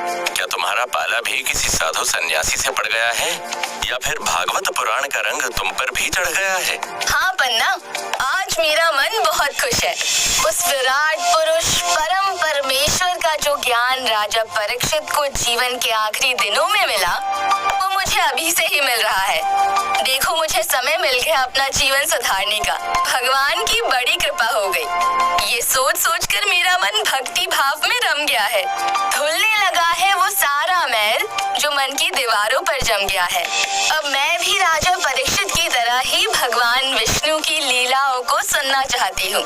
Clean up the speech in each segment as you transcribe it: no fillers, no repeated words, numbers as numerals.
क्या तुम्हारा पाला भी किसी साधु सन्यासी से पड़ गया है या फिर भागवत पुराण का रंग तुम पर भी चढ़ गया है? हाँ पन्ना, आज मेरा मन बहुत खुश है। उस विराट पुरुष परम परमेश्वर का जो ज्ञान राजा परीक्षित को जीवन के आखिरी दिनों में मिला, वो मुझे अभी से ही मिल रहा है। देखो, मुझे समय मिल गया अपना जीवन सुधारने का। भगवान की बड़ी कृपा हो गई। ये सोच सोच कर मेरा मन भक्ति भाव में रम गया है। धुलने लगा है वो सारा मैल जो मन की दीवारों पर जम गया है। अब मैं भी राजा परीक्षित की तरह ही भगवान विष्णु की लीलाओं को सुनना चाहती हूँ,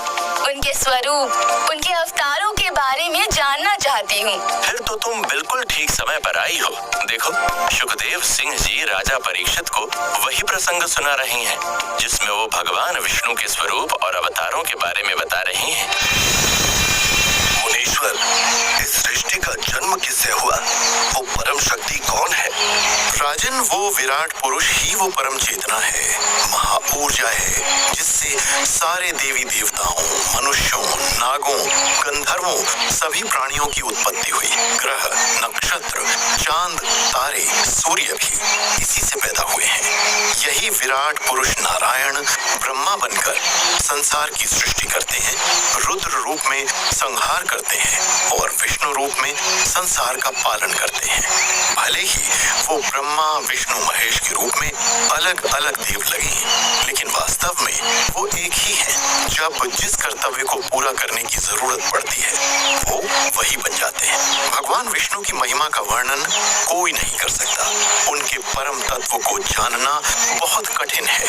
उनके स्वरूप, उनके अवतारों के बारे में जानना चाहती हूँ। फिर तो तुम बिल्कुल ठीक समय पर आई हो। देखो, सुखदेव सिंह जी राजा परीक्षित को वही प्रसंग सुना रही हैं, जिसमें वो भगवान विष्णु के स्वरूप और अवतारों के बारे में बता रही हैं। मुनीश्वर, इस सृष्टि का जन्म किससे हुआ? वो परम शक्ति कौन है? राजन, वो विराट पुरुष ही वो परम चेतना है, महा ऊर्जा है, जिससे सारे देवी देवताओं, मनुष्यों, नागों, गंधर्वों, सभी प्राणियों की उत्पत्ति हुई। ग्रह, नक्षत्र, चांद, तारे, सूर्य भी इसी से पैदा हुए हैं। यही विराट पुरुष नारायण ब्रह्मा बनकर संसार की सृष्टि करते हैं, रुद्र रूप में संहार करते हैं और विष्णु रूप में संसार का पालन करते हैं। भले ही वो ब्रह्मा, विष्णु, महेश के रूप में अलग अलग देव लगे, लेकिन वास्तव में वो एक ही है। जब जिस कर्तव्य को पूरा करने की जरूरत पड़ती है, वो वही बन जाते हैं। भगवान विष्णु की महिमा का वर्णन कोई नहीं कर सकता। उनके परम तत्व को जानना बहुत कठिन है।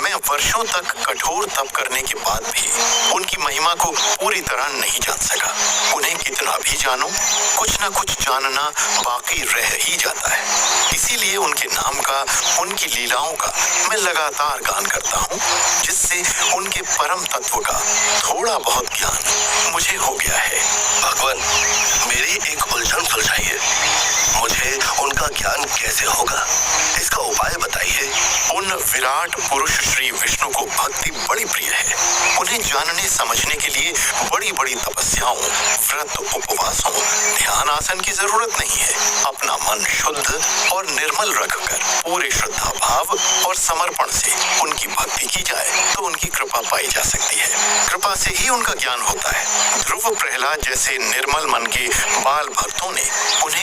मैं वर्षों तक कठोर तप करने के बाद भी उनकी महिमा को पूरी तरह नहीं जान सका। उन्हें कितना भी जानो, कुछ न कुछ जानना बाकी रह ही जाता है। इसीलिए उनके नाम का, उनकी लीलाओं का मैं लगातार गान करता हूँ, जिससे उनके परम तत्व का थोड़ा बहुत ज्ञान मुझे हो गया है। भगवान, मेरी एक उलझन सुलझाइए। मुझे उनका ज्ञान कैसे होगा, इसका उपाय बताइए। उन विराट पुरुष श्री विष्णु को भक्ति बड़ी प्रिय है। उन्हें जानने समझने के लिए बड़ी बड़ी तपस्याओं, व्रत, उपवासों, ध्यान आसन की जरूरत नहीं है। अपना मन शुद्ध और निर्मल रखकर पूरे श्रद्धा भाव और समर्पण से उनकी भक्ति की जाए तो उनकी कृपा पाई जा सकती है। कृपा से ही उनका ज्ञान होता है। ध्रुव, प्रहलाद जैसे निर्मल मन के बाल भक्तों ने उन्हें